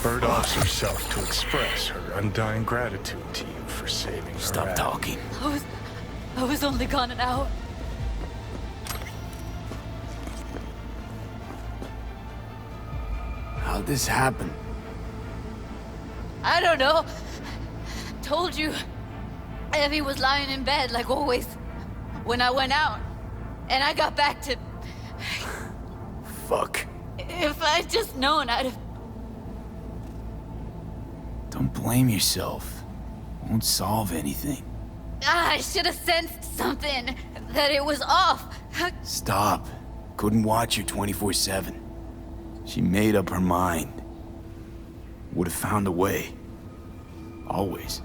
Bird offs herself to express her undying gratitude to you for saving her. Stop talking. I was only gone an hour. How'd this happen? I don't know. Told you. Evie was lying in bed, like always, when I went out. And I got back to... Fuck. If I'd just known, I'd have... Don't blame yourself. Won't solve anything. I should have sensed something. That it was off. Stop. Couldn't watch her 24/7. She made up her mind. Would have found a way. Always.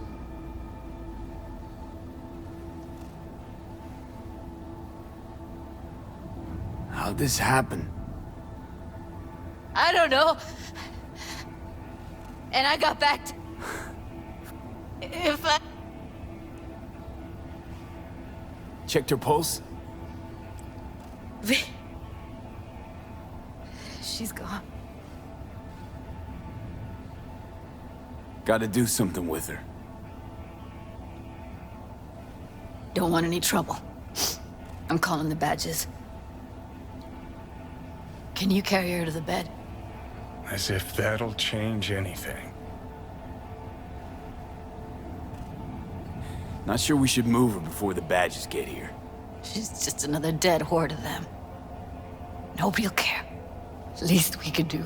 How'd this happen? I don't know. And I got back to... If I... Checked her pulse? She's gone. Gotta do something with her. Don't want any trouble. I'm calling the badges. Can you carry her to the bed? As if that'll change anything. Not sure we should move her before the badges get here. She's just another dead whore to them. Nobody'll care. Least we could do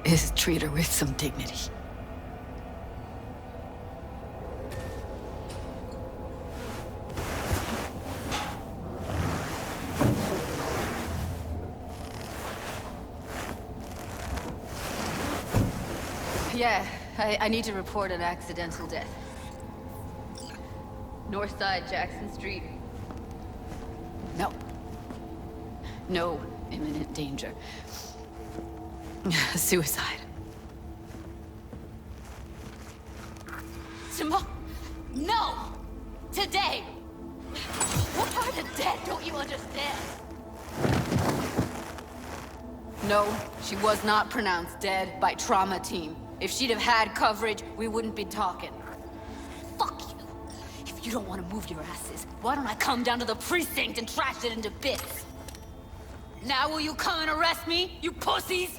is treat her with some dignity. Yeah, I need to report an accidental death. North side, Jackson Street. No. No imminent danger. Suicide. Tomorrow? No! Today! What part of dead don't you understand? No, she was not pronounced dead by trauma team. If she'd have had coverage, we wouldn't be talking. Fuck you. If you don't want to move your asses, why don't I come down to the precinct and trash it into bits? Now will you come and arrest me, you pussies?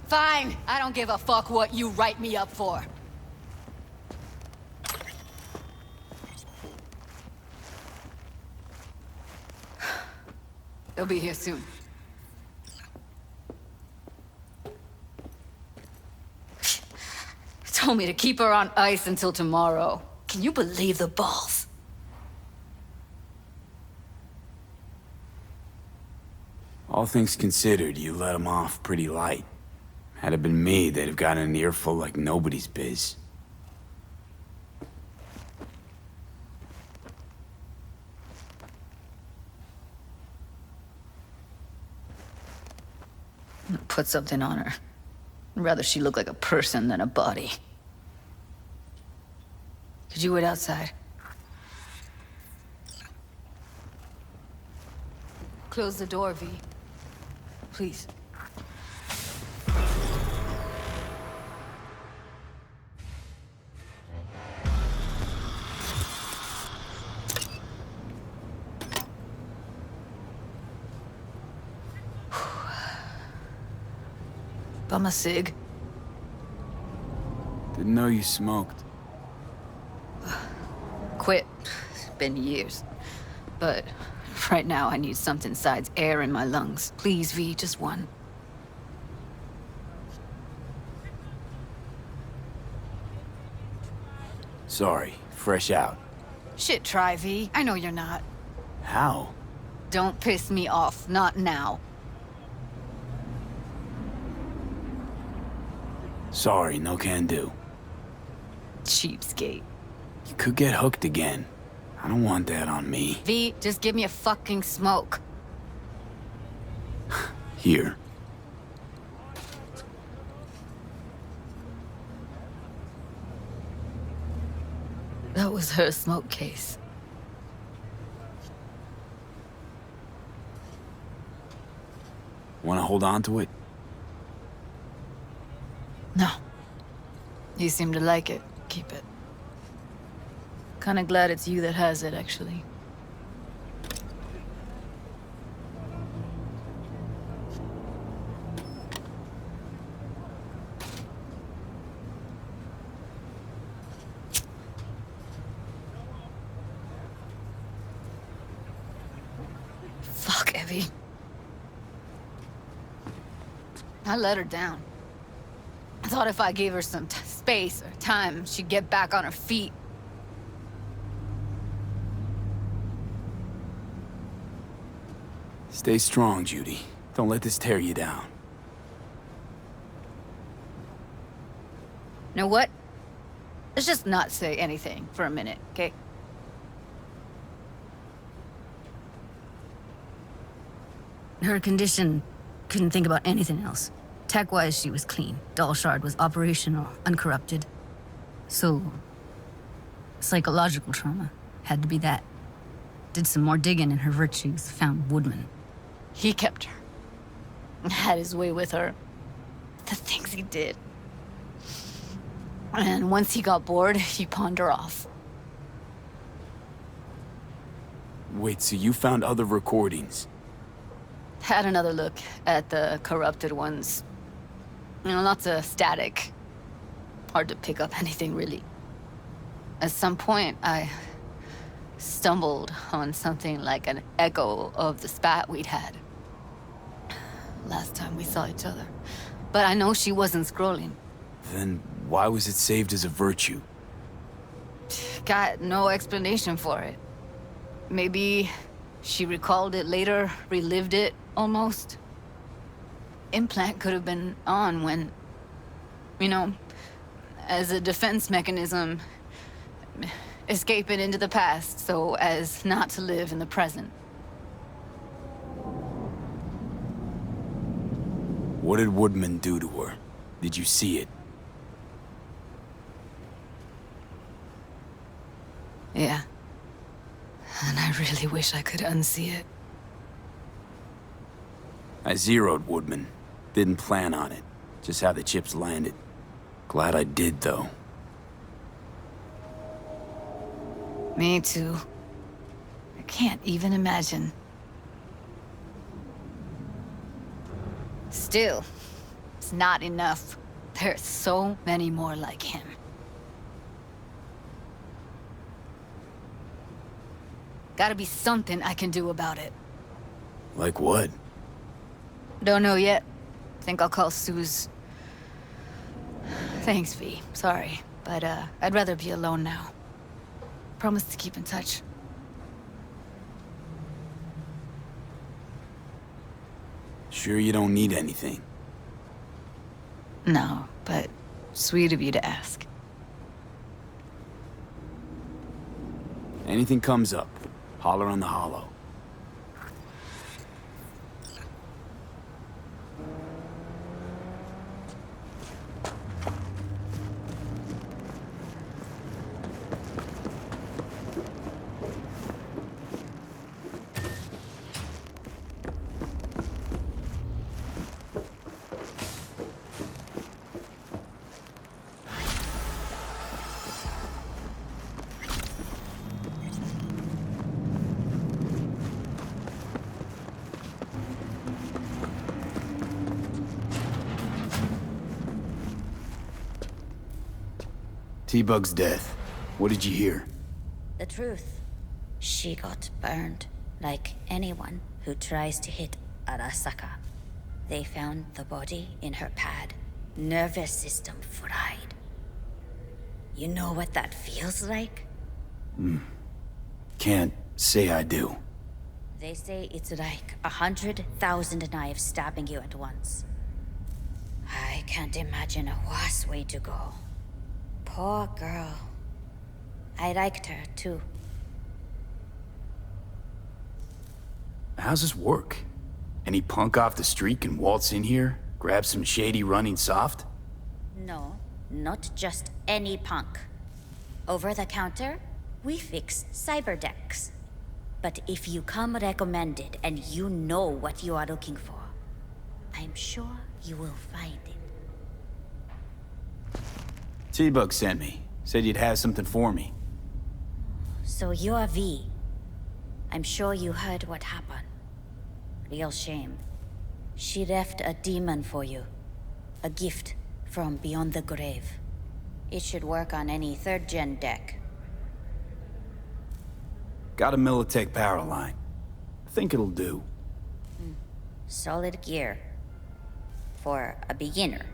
Fine, I don't give a fuck what you write me up for. They'll be here soon. Told me to keep her on ice until tomorrow. Can you believe the balls? All things considered, you let them off pretty light. Had it been me, they'd have gotten an earful like nobody's biz. Put something on her. I'd rather she look like a person than a body. Could you wait outside? Close the door, V. Please. Bum a cig. Didn't know you smoked. Quit. It's been years. But right now I need something besides air in my lungs. Please, V, just one. Sorry, fresh out. Shit, try, V. I know you're not. How? Don't piss me off. Not now. Sorry, no can do. Cheapskate. You could get hooked again. I don't want that on me. V, just give me a fucking smoke. Here. That was her smoke case. Want to hold on to it? You seem to like it. Keep it. Kinda glad it's you that has it, actually. Fuck, Evie. I let her down. I thought if I gave her some space or time, she'd get back on her feet. Stay strong, Judy. Don't let this tear you down. Know what? Let's just not say anything for a minute, okay? Her condition, couldn't think about anything else. Tech-wise, she was clean. Doll Shard was operational, uncorrupted. So, psychological trauma had to be that. Did some more digging in her virtues, found Woodman. He kept her. Had his way with her. The things he did. And once he got bored, he pawned her off. Wait, so you found other recordings? Had another look at the corrupted ones. You know, lots of static. Hard to pick up anything, really. At some point, I stumbled on something like an echo of the spat we'd had. Last time we saw each other. But I know she wasn't scrolling. Then why was it saved as a virtue? Got no explanation for it. Maybe she recalled it later, relived it, almost. Implant could have been on when, you know, as a defense mechanism, escaping into the past so as not to live in the present. What did Woodman do to her? Did you see it? Yeah. And I really wish I could unsee it. I zeroed Woodman. Didn't plan on it. Just how the chips landed. Glad I did, though. Me too. I can't even imagine. Still, it's not enough. There's so many more like him. Gotta be something I can do about it. Like what? Don't know yet. Think I'll call Suze. Thanks, V. Sorry, but I'd rather be alone now. Promise to keep in touch. Sure you don't need anything? No, but sweet of you to ask. Anything comes up, holler on the holo. T-Bug's death. What did you hear? The truth. She got burned, like anyone who tries to hit Arasaka. They found the body in her pad. Nervous system fried. You know what that feels like? Can't say I do. They say it's like 100,000 knives stabbing you at once. I can't imagine a worse way to go. Poor girl. I liked her, too. How's this work? Any punk off the street can waltz in here, grab some shady running soft? No, not just any punk. Over the counter, we fix cyberdecks. But if you come recommended and you know what you are looking for, I'm sure you will find it. T-Bug sent me. Said you'd have something for me. So you're V. I'm sure you heard what happened. Real shame. She left a demon for you. A gift from beyond the grave. It should work on any 3rd-gen deck. Got a Militech power line. I think it'll do. Solid gear. For a beginner.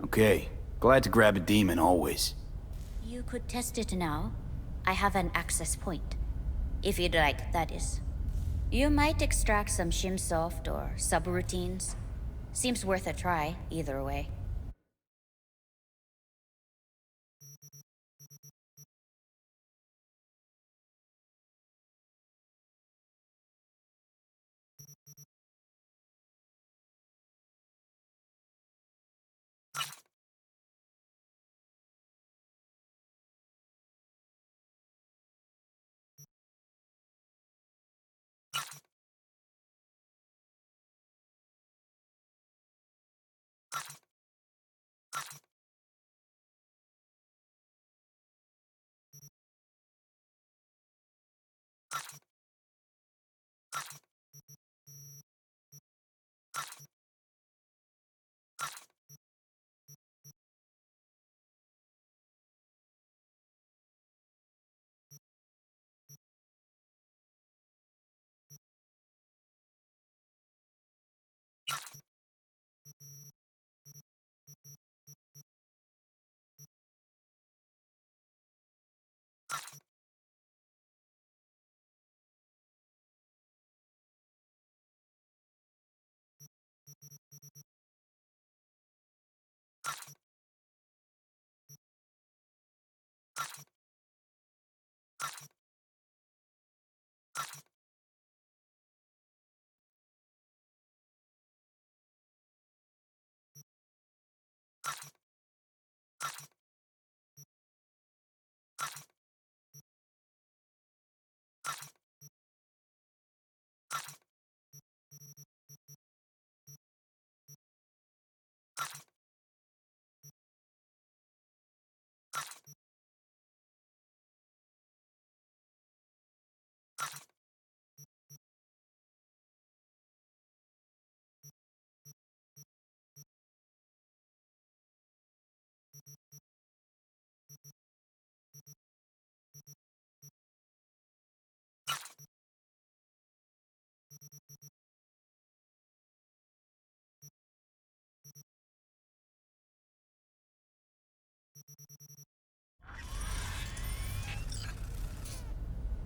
Okay. Glad to grab a demon, always. You could test it now. I have an access point. If you'd like, that is. You might extract some shimsoft or subroutines. Seems worth a try, either way.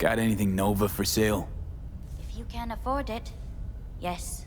Got anything Nova for sale? If you can afford it, yes.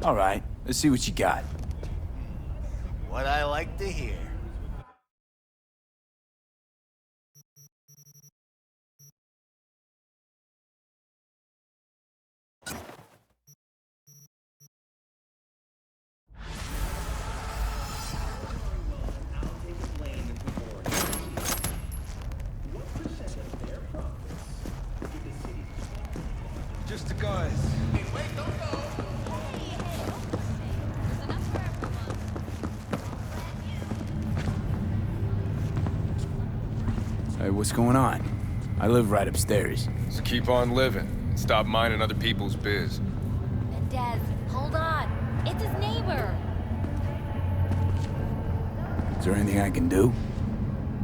All right, let's see what you got. What I like to hear. Just the guys. Hey, what's going on? I live right upstairs. So keep on living. Stop minding other people's biz. Mendez, hold on. It's his neighbor. Is there anything I can do?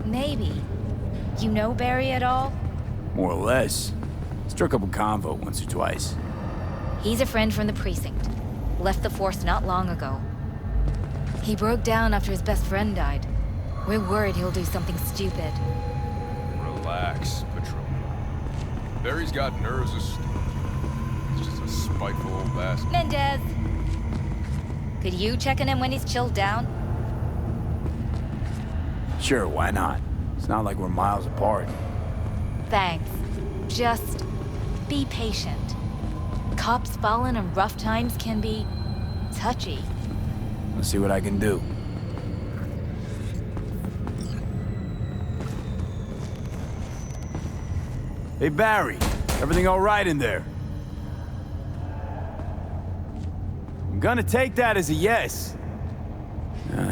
Maybe. You know Barry at all? More or less. Struck up a convo once or twice. He's a friend from the precinct. Left the force not long ago. He broke down after his best friend died. We're worried he'll do something stupid. Relax, Patrol. Barry's got nerves of steel. He's just a spiteful old bastard. Mendez! Could you check on him when he's chilled down? Sure, why not? It's not like we're miles apart. Thanks. Just be patient. Cops falling in rough times can be touchy. Let's see what I can do. Hey, Barry. Everything all right in there? I'm gonna take that as a yes.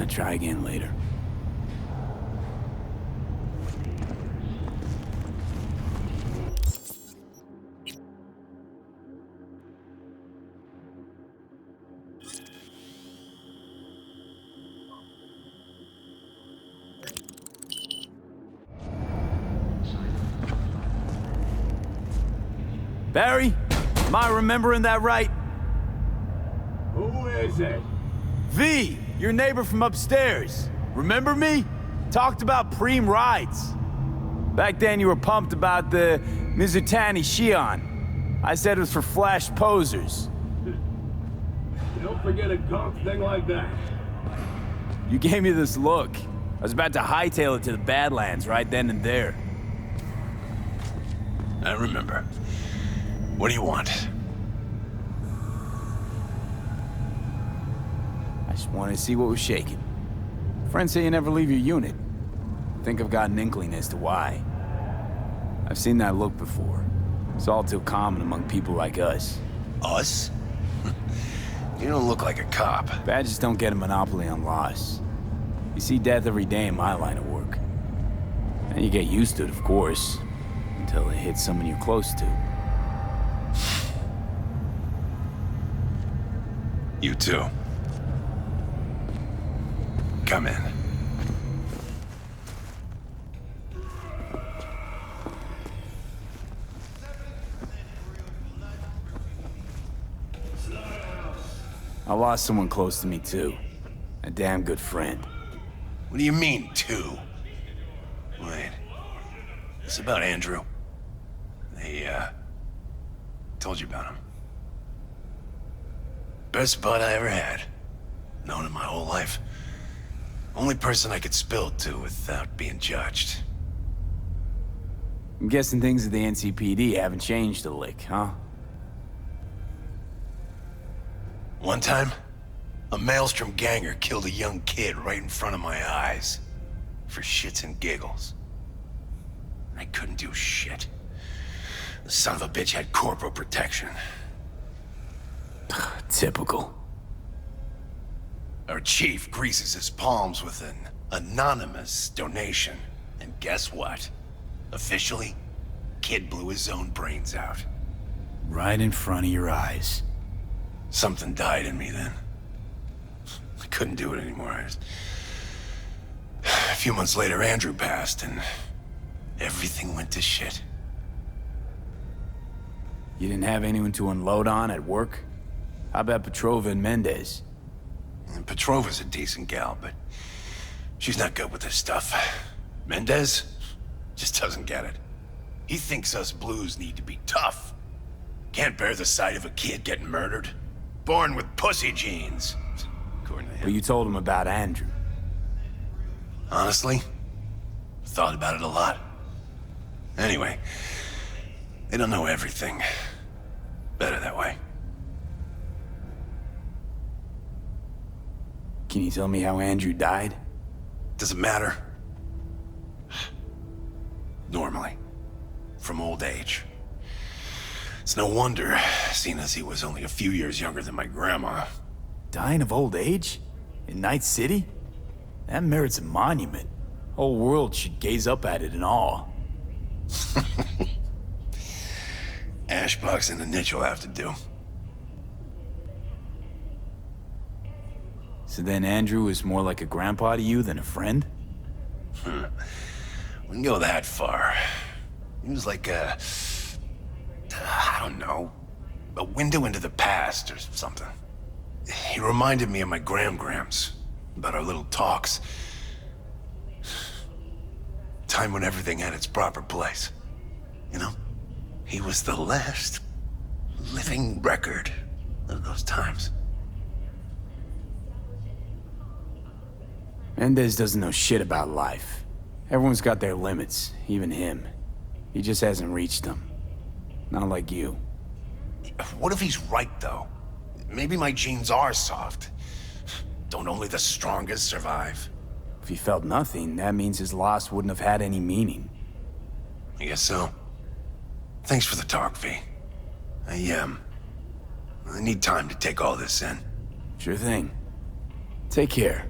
Try again later. Barry, am I remembering that right? Who is it? V, your neighbor from upstairs. Remember me? Talked about preem rides. Back then you were pumped about the Mizutani Shion. I said it was for flash posers. Don't forget a conk thing like that. You gave me this look. I was about to hightail it to the Badlands right then and there. I remember. What do you want? I just wanted to see what was shaking. Friends say you never leave your unit. I think I've got an inkling as to why. I've seen that look before. It's all too common among people like us. Us? You don't look like a cop. Badges don't get a monopoly on loss. You see death every day in my line of work. And you get used to it, of course, until it hits someone you're close to. You too. Come in. I lost someone close to me too. A damn good friend. What do you mean, two? Wait. It's about Andrew. They, told you about him. Best bud I ever had. Known him my whole life. Only person I could spill it to without being judged. I'm guessing things at the NCPD haven't changed a lick, huh? One time, a Maelstrom ganger killed a young kid right in front of my eyes. For shits and giggles. I couldn't do shit. The son of a bitch had corporal protection. Typical. Our chief greases his palms with an anonymous donation. And guess what? Officially, kid blew his own brains out. Right in front of your eyes. Something died in me then. I couldn't do it anymore. A few months later, Andrew passed, and everything went to shit. You didn't have anyone to unload on at work? How about Petrova and Mendez? And Petrova's a decent gal, but she's not good with this stuff. Mendez just doesn't get it. He thinks us blues need to be tough. Can't bear the sight of a kid getting murdered. Born with pussy genes, according to him. But you told him about Andrew. Honestly, thought about it a lot. Anyway, they don't know everything. Better that way. Can you tell me how Andrew died? Does it matter? Normally. From old age. It's no wonder, seeing as he was only a few years younger than my grandma. Dying of old age? In Night City? That merits a monument. Whole world should gaze up at it in awe. Ashbox and the niche will have to do. So then Andrew was more like a grandpa to you than a friend? Wouldn't go that far. He was like I don't know, a window into the past or something. He reminded me of my grams, about our little talks. Time when everything had its proper place. You know? He was the last living record of those times. Mendez doesn't know shit about life. Everyone's got their limits, even him. He just hasn't reached them. Not like you. What if he's right, though? Maybe my genes are soft. Don't only the strongest survive? If he felt nothing, that means his loss wouldn't have had any meaning. I guess so. Thanks for the talk, V. I need time to take all this in. Sure thing. Take care.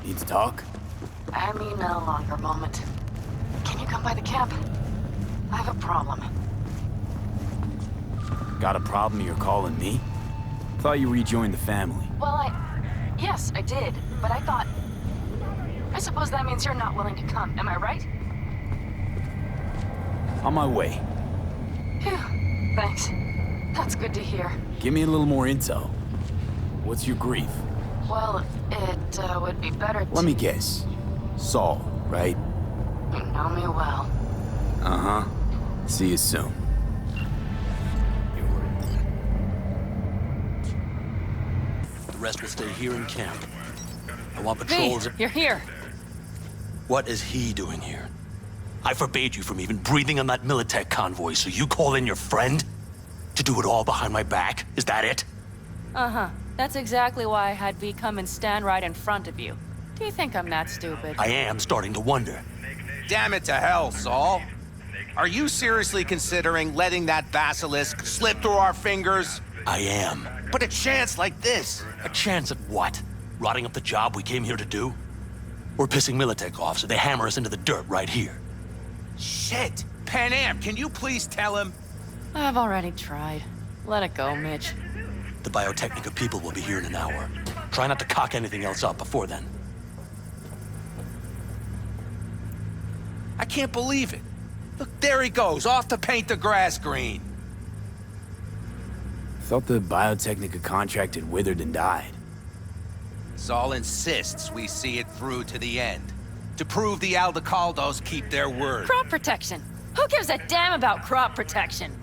Need to talk? I mean, a longer moment. Can you come by the camp? I have a problem. Got a problem you're calling me? Thought you rejoined the family. Well, yes, I did, but I thought... I suppose that means you're not willing to come, am I right? On my way. Phew, thanks. That's good to hear. Give me a little more intel. What's your grief? Well, it would be better to... Let me guess. Saul, right? You know me well. Uh-huh. See you soon. The rest will stay here in camp. I want patrols... V, you're here. What is he doing here? I forbade you from even breathing on that Militech convoy, so you call in your friend? To do it all behind my back? Is that it? Uh-huh. That's exactly why I had V come and stand right in front of you. Do you think I'm that stupid? I am starting to wonder. Damn it to hell, Saul. Are you seriously considering letting that basilisk slip through our fingers? I am. But a chance like this. A chance at what? Rotting up the job we came here to do? We're pissing Militech off so they hammer us into the dirt right here. Shit! Panam, can you please tell him? I've already tried. Let it go, Mitch. The Biotechnica people will be here in an hour. Try not to cock anything else up before then. I can't believe it. Look, there he goes, off to paint the grass green. Thought the Biotechnica contract had withered and died. Saul insists we see it through to the end. To prove the Aldecaldos keep their word. Crop protection! Who gives a damn about crop protection?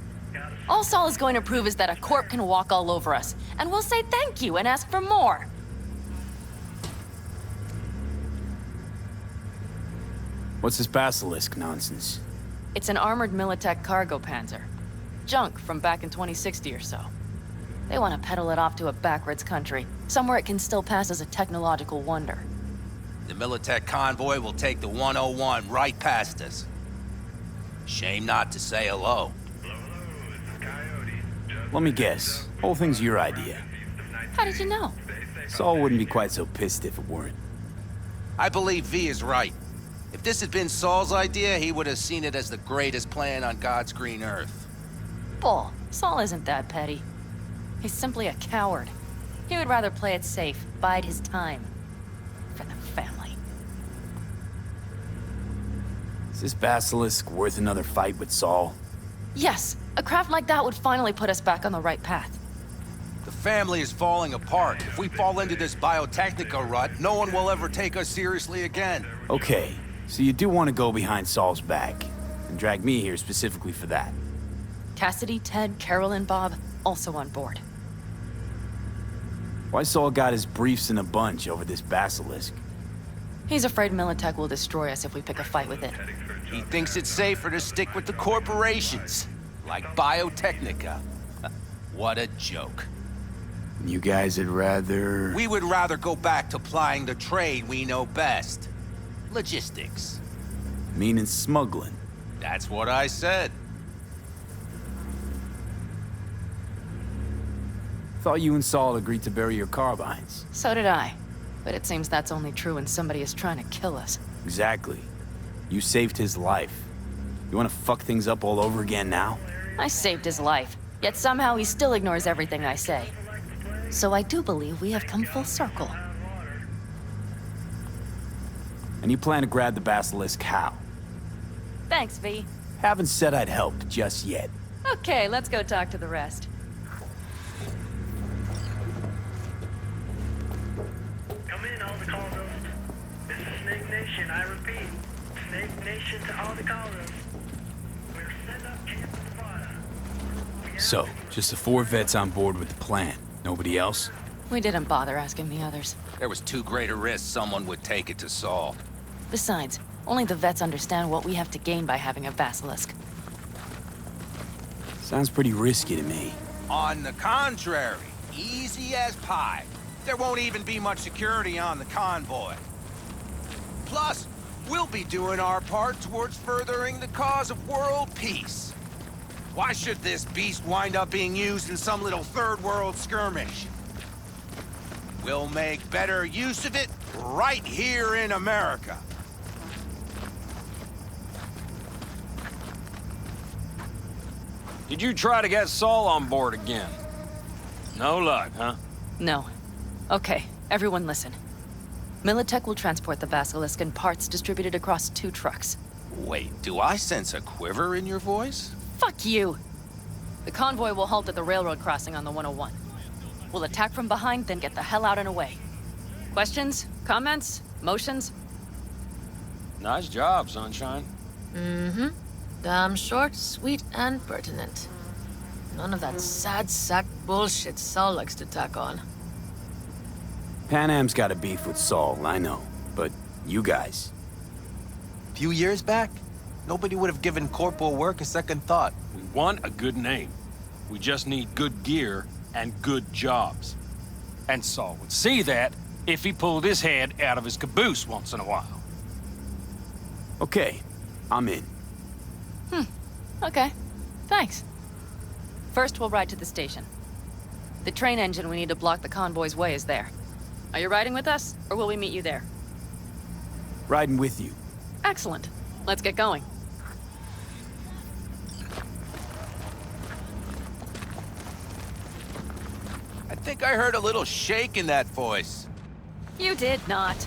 All Saul is going to prove is that a corp can walk all over us, and we'll say thank you and ask for more. What's this basilisk nonsense? It's an armored Militech cargo panzer. Junk from back in 2060 or so. They want to peddle it off to a backwoods country, somewhere it can still pass as a technological wonder. The Militech convoy will take the 101 right past us. Shame not to say hello. Let me guess. Whole thing's your idea. How did you know? Saul wouldn't be quite so pissed if it weren't. I believe V is right. If this had been Saul's idea, he would have seen it as the greatest plan on God's green earth. Bull. Saul isn't that petty. He's simply a coward. He would rather play it safe, bide his time. For the family. Is this basilisk worth another fight with Saul? Yes, a craft like that would finally put us back on the right path. The family is falling apart. If we fall into this biotechnica rut, no one will ever take us seriously again. Okay, so you do want to go behind Saul's back, and drag me here specifically for that. Cassidy, Ted, Carol, and Bob also on board. Why Saul got his briefs in a bunch over this basilisk? He's afraid Militech will destroy us if we pick a fight with it. He thinks it's safer to stick with the corporations, like Biotechnica. What a joke. You guys would rather... We would rather go back to plying the trade we know best. Logistics. Meaning smuggling. That's what I said. Thought you and Saul agreed to bury your carbines. So did I. But it seems that's only true when somebody is trying to kill us. Exactly. You saved his life. You want to fuck things up all over again now? I saved his life, yet somehow he still ignores everything I say. So I do believe we have come full circle. And you plan to grab the basilisk how? Thanks, V. Haven't said I'd help just yet. Okay, let's go talk to the rest. Come in, all the colonists. This is Snake Nation, I repeat. Snake Nation to all the colonists. We're set up Camp Nevada. So, just the 4 vets on board with the plan. Nobody else? We didn't bother asking the others. There was too great a risk someone would take it to Saul. Besides, only the vets understand what we have to gain by having a basilisk. Sounds pretty risky to me. On the contrary, easy as pie. There won't even be much security on the convoy. Plus, we'll be doing our part towards furthering the cause of world peace. Why should this beast wind up being used in some little third world skirmish? We'll make better use of it right here in America. Did you try to get Saul on board again? No luck, huh? No. Okay, everyone listen. Militech will transport the basilisk in parts distributed across 2 trucks. Wait, do I sense a quiver in your voice? Fuck you! The convoy will halt at the railroad crossing on the 101. We'll attack from behind, then get the hell out and away. Questions? Comments? Motions? Nice job, Sunshine. Mm-hmm. Damn short, sweet, and pertinent. None of that sad sack bullshit Saul likes to tack on. Panam's got a beef with Saul, I know. But you guys... A few years back, nobody would have given corporal work a second thought. We want a good name. We just need good gear and good jobs. And Saul would see that if he pulled his head out of his caboose once in a while. Okay, I'm in. Okay. Thanks. First, we'll ride to the station. The train engine we need to block the convoy's way is there. Are you riding with us, or will we meet you there? Riding with you. Excellent. Let's get going. I think I heard a little shake in that voice. You did not.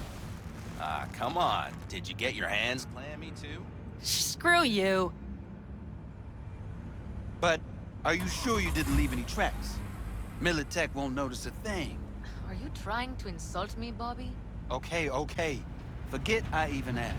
Ah, come on. Did you get your hands clammy too? Screw you. But are you sure you didn't leave any tracks? Militech won't notice a thing. Are you trying to insult me, Bobby? Okay. Forget I even asked.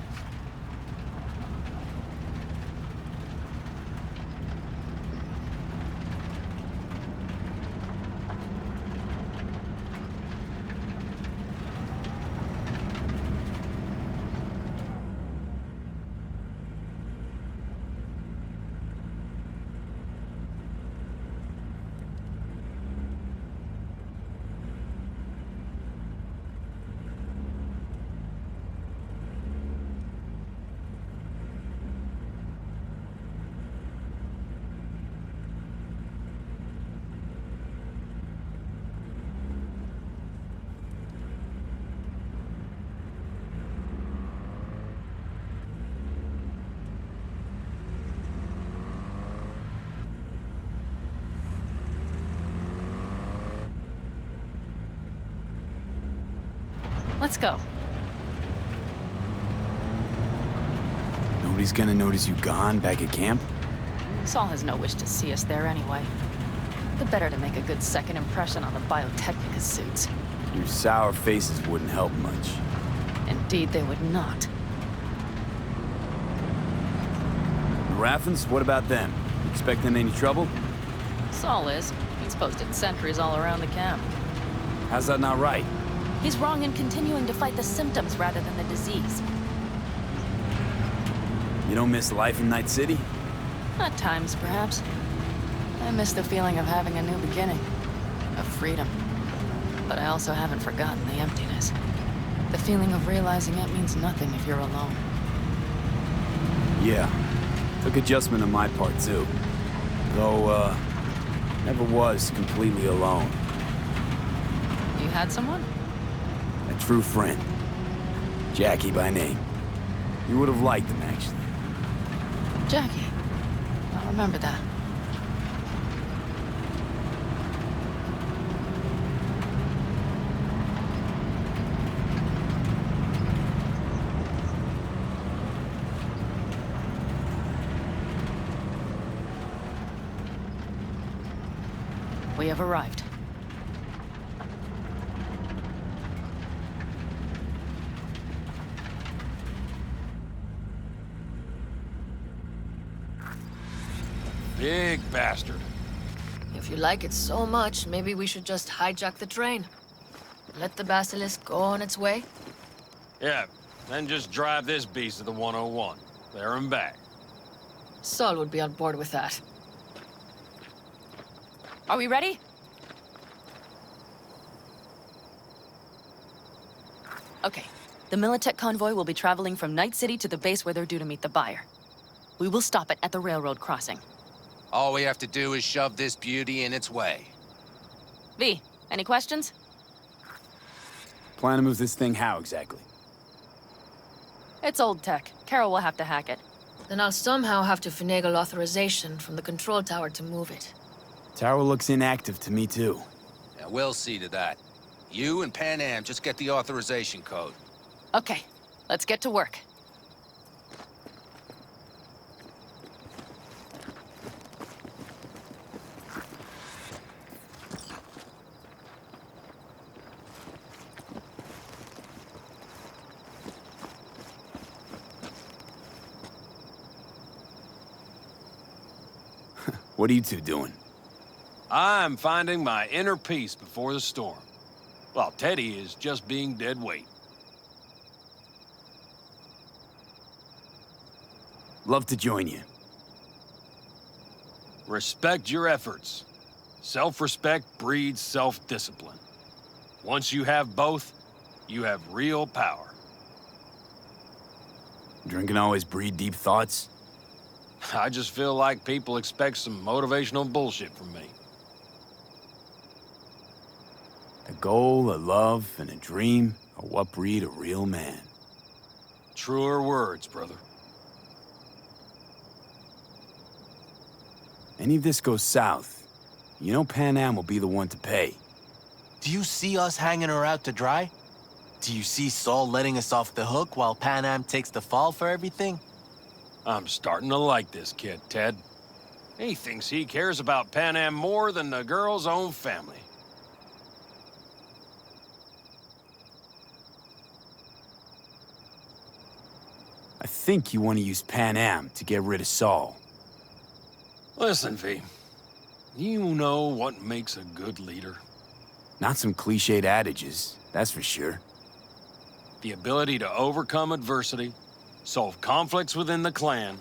Let's go. Nobody's gonna notice you gone back at camp? Saul has no wish to see us there anyway. The better to make a good second impression on the Biotechnica suits. Your sour faces wouldn't help much. Indeed, they would not. The Raffens, what about them? You expecting any trouble? Saul is. He's posted sentries all around the camp. How's that not right? He's wrong in continuing to fight the symptoms rather than the disease. You don't miss life in Night City? At times, perhaps. I miss the feeling of having a new beginning. Of freedom. But I also haven't forgotten the emptiness. The feeling of realizing it means nothing if you're alone. Yeah. Took adjustment on my part, too. Though, never was completely alone. You had someone? A true friend. Jackie by name. You would have liked him, actually. Jackie. I'll remember that. We have arrived. Big bastard. If you like it so much, maybe we should just hijack the train. Let the basilisk go on its way. Yeah, then just drive this beast to the 101. There and back. Saul would be on board with that. Are we ready? Okay. The Militech convoy will be traveling from Night City to the base where they're due to meet the buyer. We will stop it at the railroad crossing. All we have to do is shove this beauty in its way. V, any questions? Plan to move this thing how, exactly? It's old tech. Carol will have to hack it. Then I'll somehow have to finagle authorization from the control tower to move it. Tower looks inactive to me, too. Yeah, we'll see to that. You and Pan Am just get the authorization code. Okay, let's get to work. What are you two doing? I'm finding my inner peace before the storm. While Teddy is just being dead weight. Love to join you. Respect your efforts. Self-respect breeds self-discipline. Once you have both, you have real power. Drinking always breed deep thoughts? I just feel like people expect some motivational bullshit from me. A goal, a love, and a dream are what breed a real man. Truer words, brother. Any of this goes south, you know Pan Am will be the one to pay. Do you see us hanging her out to dry? Do you see Saul letting us off the hook while Pan Am takes the fall for everything? I'm starting to like this kid, Ted. He thinks he cares about Pan Am more than the girl's own family. I think you want to use Pan Am to get rid of Saul. Listen, V. You know what makes a good leader? Not some cliched adages, that's for sure. The ability to overcome adversity, solve conflicts within the clan,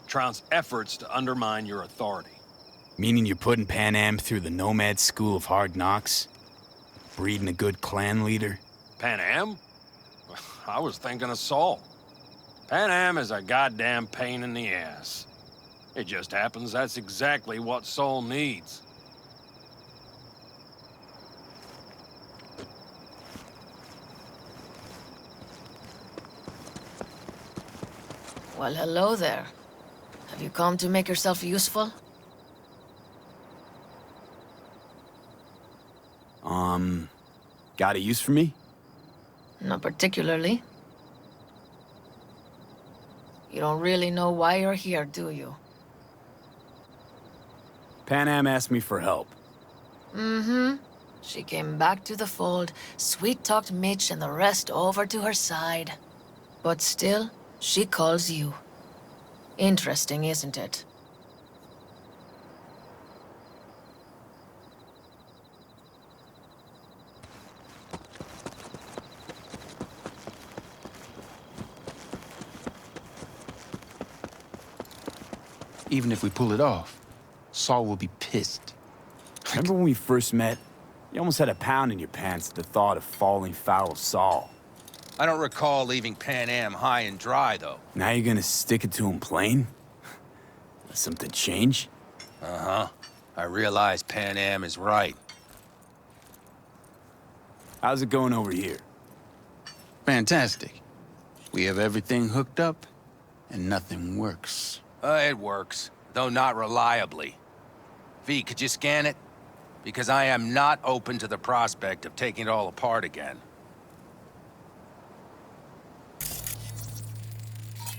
trounce efforts to undermine your authority. Meaning you're putting Pan Am through the Nomad School of Hard Knocks? Breeding a good clan leader? Pan Am? I was thinking of Saul. Pan Am is a goddamn pain in the ass. It just happens that's exactly what Saul needs. Well, hello there. Have you come to make yourself useful? Got a use for me? Not particularly. You don't really know why you're here, do you? Panam asked me for help. Mm-hmm. She came back to the fold, sweet-talked Mitch and the rest over to her side. But still, she calls you. Interesting, isn't it? Even if we pull it off, Saul will be pissed. Remember when we first met? You almost had a pound in your pants at the thought of falling foul of Saul. I don't recall leaving Panam high and dry, though. Now you're gonna stick it to him plain? Let something change? Uh-huh. I realize Panam is right. How's it going over here? Fantastic. We have everything hooked up, and nothing works. It works, though not reliably. V, could you scan it? Because I am not open to the prospect of taking it all apart again.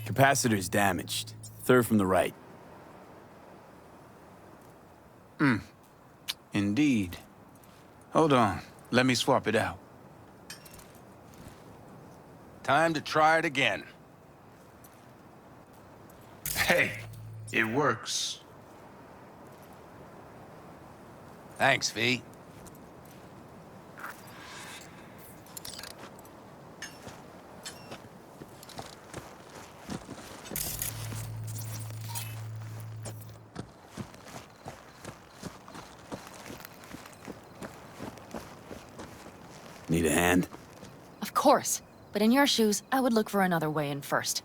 Capacitor's damaged. Third from the right. Indeed. Hold on. Let me swap it out. Time to try it again. Hey, it works. Thanks, V. Need a hand? Of course. But in your shoes, I would look for another way in first.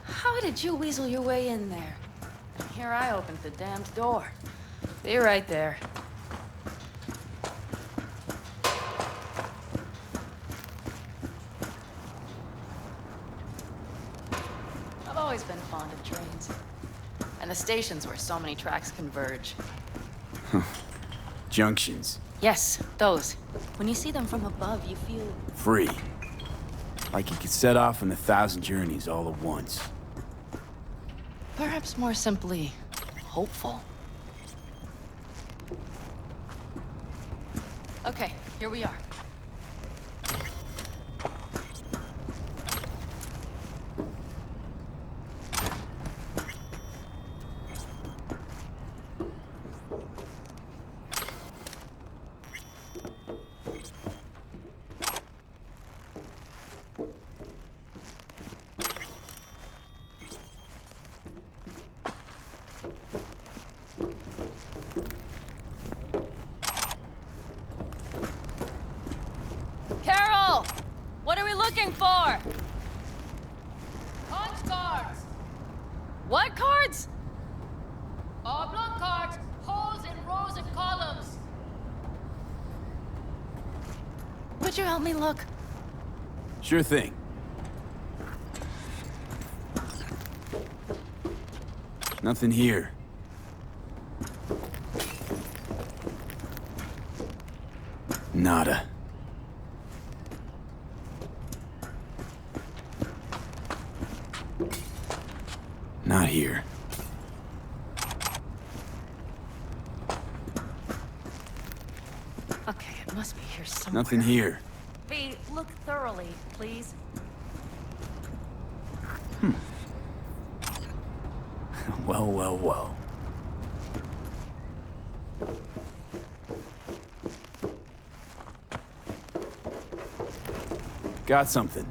How did you weasel your way in there? Here I opened the damned door. Be right there. I've always been fond of trains. And the stations where so many tracks converge. Junctions. Yes, those. When you see them from above, you feel... Free. Like you could set off on 1,000 journeys all at once. Perhaps more simply, hopeful. Okay, here we are. Carol! What are we looking for? Punch cards! What cards? Oblong cards, holes in rows and columns. Would you help me look? Sure thing. Nothing here. Nada. Not here. Okay, it must be here somewhere. Nothing here. V, look thoroughly, please. Well, well, well. Got something.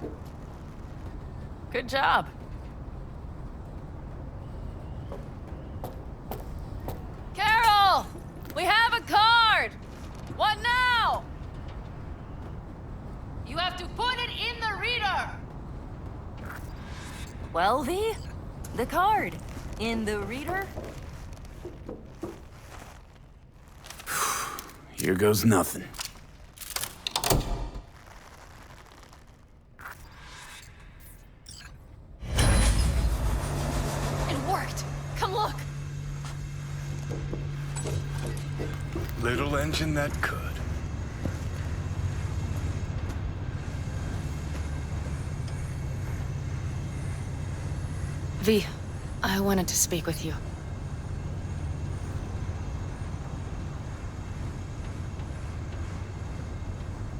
Good job. Carol! We have a card! What now? You have to put it in the reader! Well, V, the card. In the reader? Here goes nothing. It worked! Come look! Little engine that could. V, I wanted to speak with you.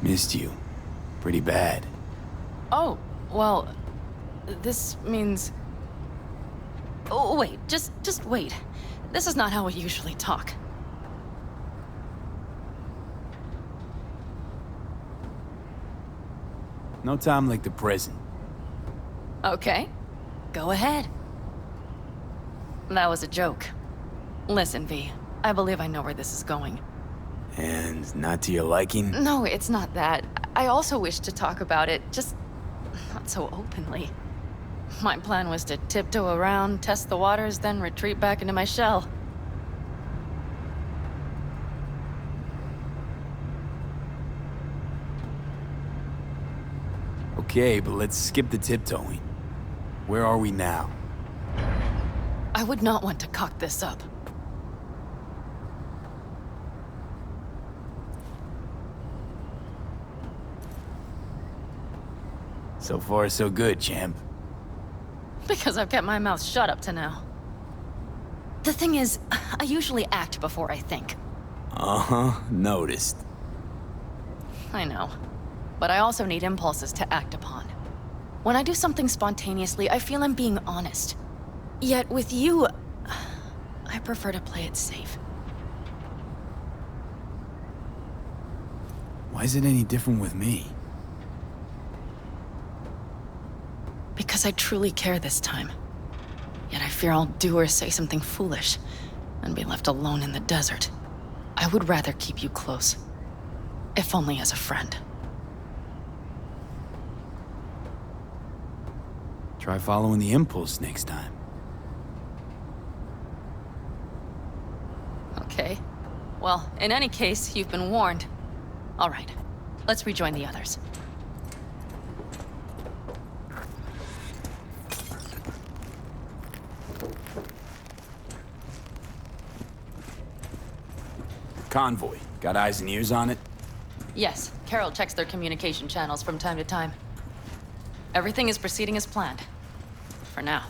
Missed you. Pretty bad. Oh, well, this means... Oh, wait, just wait. This is not how we usually talk. No time like the present. Okay, go ahead. That was a joke. Listen, V, I believe I know where this is going. And not to your liking? No, it's not that. I also wish to talk about it, just not so openly. My plan was to tiptoe around, test the waters, then retreat back into my shell. Okay, but let's skip the tiptoeing. Where are we now? I would not want to cock this up. So far, so good, champ. Because I've kept my mouth shut up to now. The thing is, I usually act before I think. Uh-huh, noticed. I know. But I also need impulses to act upon. When I do something spontaneously, I feel I'm being honest. Yet with you, I prefer to play it safe. Why is it any different with me? Because I truly care this time. Yet I fear I'll do or say something foolish and be left alone in the desert. I would rather keep you close, if only as a friend. Try following the impulse next time. Okay. Well, in any case, you've been warned. All right, let's rejoin the others. Convoy. Got eyes and ears on it? Yes, Carol checks their communication channels from time to time. Everything is proceeding as planned. For now.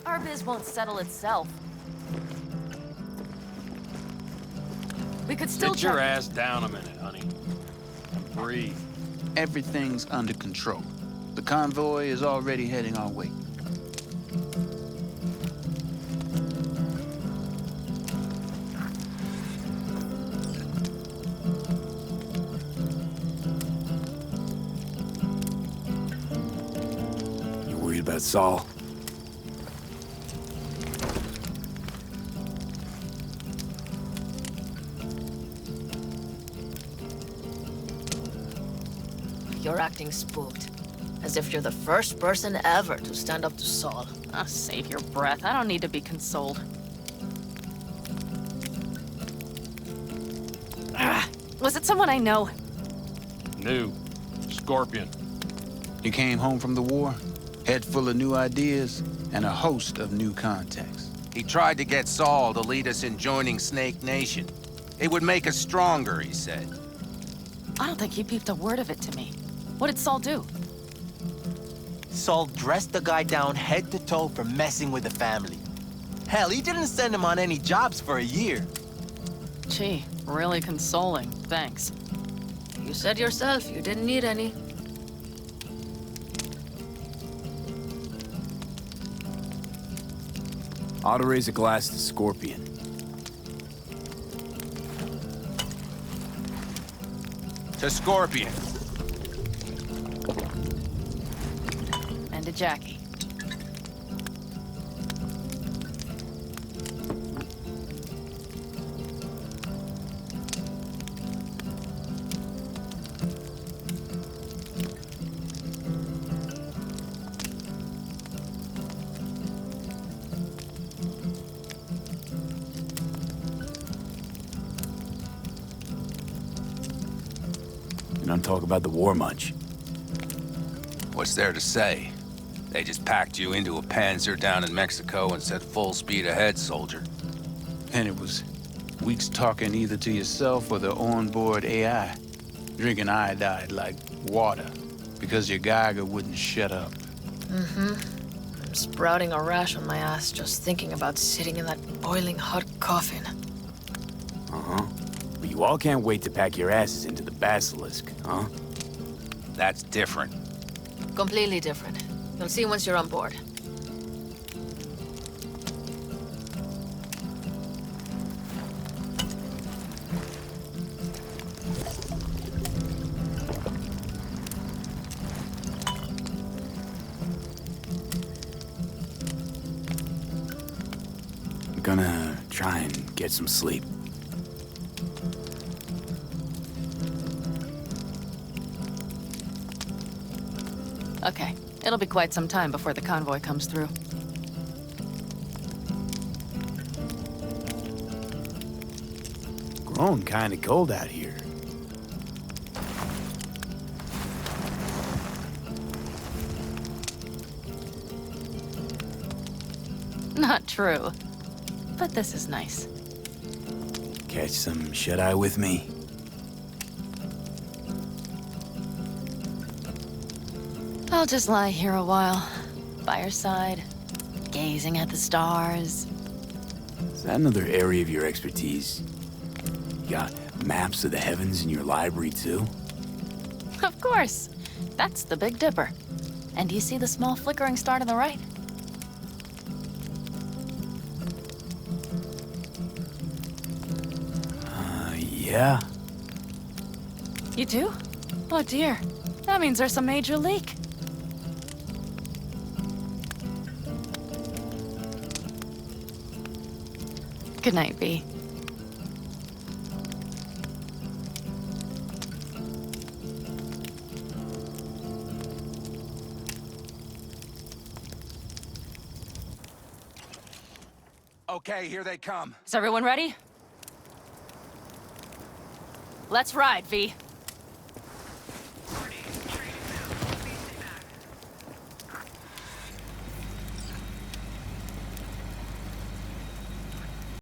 Our biz won't settle itself. We could still Sit your ass down a minute, honey. And breathe. Everything's under control. The convoy is already heading our way. That's all. You're acting spooked. As if you're the first person ever to stand up to Saul. Oh, save your breath. I don't need to be consoled. Was it someone I know? New. Scorpion. You came home from the war, head full of new ideas, and a host of new contacts. He tried to get Saul to lead us in joining Snake Nation. It would make us stronger, he said. I don't think he peeped a word of it to me. What did Saul do? Saul dressed the guy down head to toe for messing with the family. Hell, he didn't send him on any jobs for a year. Gee, really consoling. Thanks. You said yourself you didn't need any. Ought to raise a glass to Scorpion. To Scorpion. And to Jackie. You don't talk about the war much. What's there to say? They just packed you into a Panzer down in Mexico and said full speed ahead, soldier. And it was weeks talking either to yourself or the onboard AI, drinking iodide like water, because your Geiger wouldn't shut up. Mm-hmm. I'm sprouting a rash on my ass just thinking about sitting in that boiling hot coffin. Uh-huh. But you all can't wait to pack your asses into the Basilisk, huh? That's different. Completely different. You'll see once you're on board. I'm gonna try and get some sleep. Okay, it'll be quite some time before the convoy comes through. Grown kinda cold out here. Not true. But this is nice. Catch some shut-eye with me? I'll just lie here a while, by your side, gazing at the stars. Is that another area of your expertise? You got maps of the heavens in your library, too? Of course. That's the Big Dipper. And do you see the small flickering star to the right? Yeah. You do? Oh dear. That means there's a major leak. Good night, V. Okay, here they come. Is everyone ready? Let's ride, V.